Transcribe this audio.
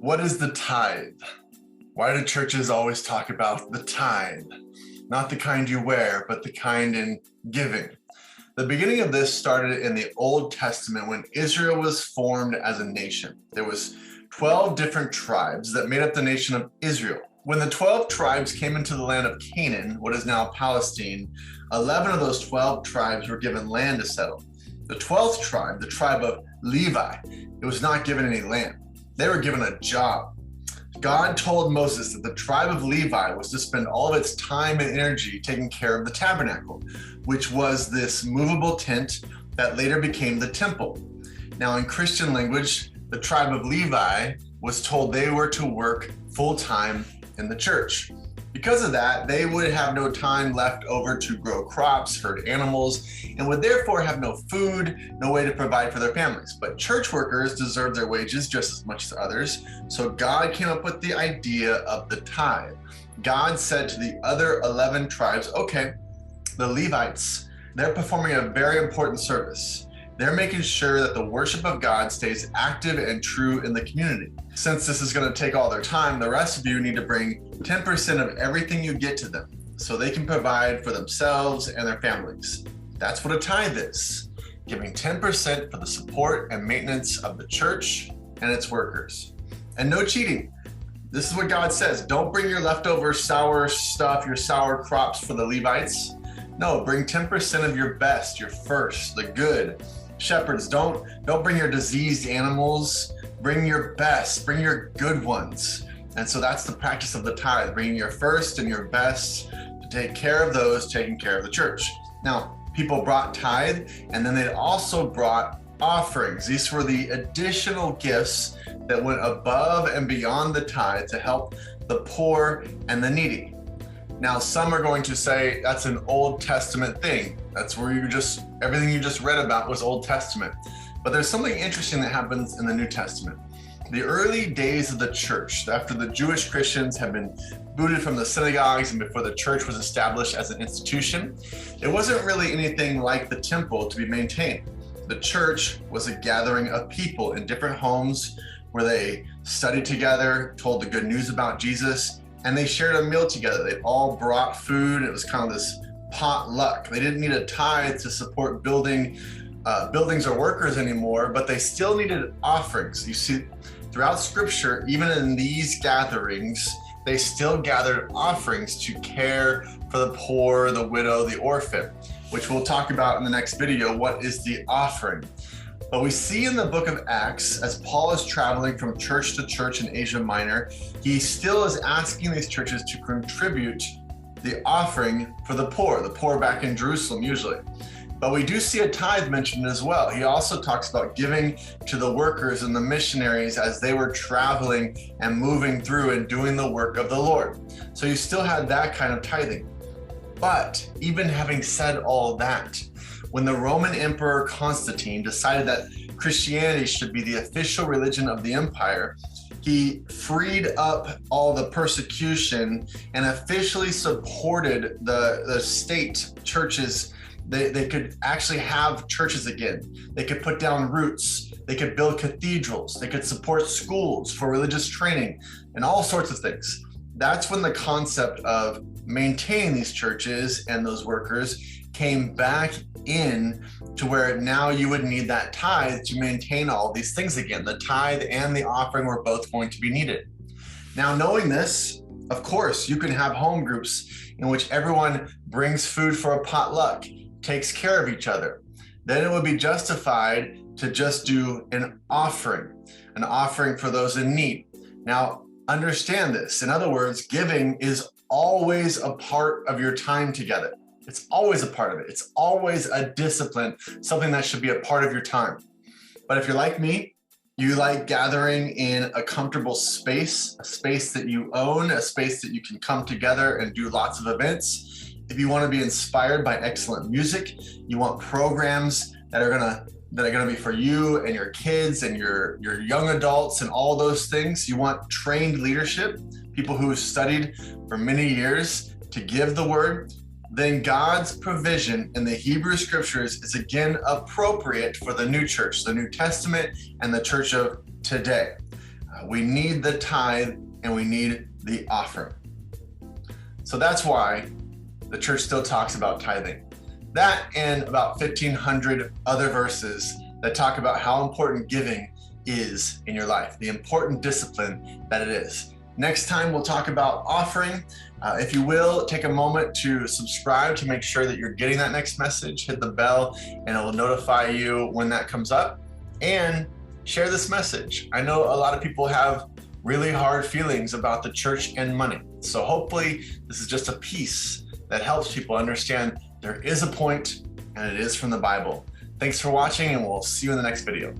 What is the tithe? Why do churches always talk about the tithe? Not the kind you wear, but the kind in giving. The beginning of this started in the Old Testament when Israel was formed as a nation. There was 12 different tribes that made up the nation of Israel. When the 12 tribes came into the land of Canaan, what is now Palestine, 11 of those 12 tribes were given land to settle. The 12th tribe, the tribe of Levi, it was not given any land. They were given a job. God told Moses that the tribe of Levi was to spend all of its time and energy taking care of the tabernacle, which was this movable tent that later became the temple. Now, in Christian language, the tribe of Levi was told they were to work full-time in the church. Because of that, they would have no time left over to grow crops, herd animals, and would therefore have no food, no way to provide for their families. But church workers deserve their wages just as much as others. So God came up with the idea of the tithe. God said to the other 11 tribes, okay, the Levites, they're performing a very important service. They're making sure that the worship of God stays active and true in the community. Since this is going to take all their time, the rest of you need to bring 10% of everything you get to them so they can provide for themselves and their families. That's what a tithe is, giving 10% for the support and maintenance of the church and its workers. And no cheating. This is what God says. Don't bring your leftover sour stuff, your sour crops for the Levites. No, bring 10% of your best, your first, the good. Shepherds, don't bring your diseased animals. Bring your best, bring your good ones. And so that's the practice of the tithe, bringing your first and your best to take care of those taking care of the church. Now, people brought tithe, and then they also brought offerings. These were the additional gifts that went above and beyond the tithe to help the poor and the needy. Now, some are going to say that's an Old Testament thing. That's where everything you just read about was Old Testament. But there's something interesting that happens in the New Testament. The early days of the church, after the Jewish Christians had been booted from the synagogues and before the church was established as an institution, it wasn't really anything like the temple to be maintained. The church was a gathering of people in different homes where they studied together, told the good news about Jesus, and they shared a meal together. They all brought food. It was kind of this potluck. They didn't need a tithe to support buildings or workers anymore, but they still needed offerings. You see, throughout Scripture, even in these gatherings, they still gathered offerings to care for the poor, the widow, the orphan, which we'll talk about in the next video. What is the offering? But we see in the book of Acts, as Paul is traveling from church to church in Asia Minor, he still is asking these churches to contribute the offering for the poor back in Jerusalem usually. But we do see a tithe mentioned as well. He also talks about giving to the workers and the missionaries as they were traveling and moving through and doing the work of the Lord. So you still had that kind of tithing. But even having said all that, when the Roman Emperor Constantine decided that Christianity should be the official religion of the empire, he freed up all the persecution and officially supported the state churches. They could actually have churches again. They could put down roots. They could build cathedrals. They could support schools for religious training and all sorts of things. That's when the concept of maintaining these churches and those workers came back in to where now you would need that tithe to maintain all these things again. The tithe and the offering were both going to be needed. Now, knowing this, of course, you can have home groups in which everyone brings food for a potluck, takes care of each other. Then it would be justified to just do an offering for those in need. Now, understand this. In other words, giving is always a part of your time together. It's always a part of it. It's always a discipline, something that should be a part of your time. But if you're like me, you like gathering in a comfortable space, a space that you own, a space that you can come together and do lots of events. If you want to be inspired by excellent music, you want programs that are gonna be for you and your kids and your young adults and all those things. You want trained leadership, people who have studied for many years to give the word. Then God's provision in the Hebrew Scriptures is again appropriate for the new church, the New Testament, and the church of today. We need the tithe and we need the offering. So that's why the church still talks about tithing. That and about 1,500 other verses that talk about how important giving is in your life, the important discipline that it is. Next time we'll talk about offering. If you will, take a moment to subscribe to make sure that you're getting that next message. Hit the bell and it will notify you when that comes up. And share this message. I know a lot of people have really hard feelings about the church and money. So hopefully this is just a piece that helps people understand there is a point and it is from the Bible. Thanks for watching and we'll see you in the next video.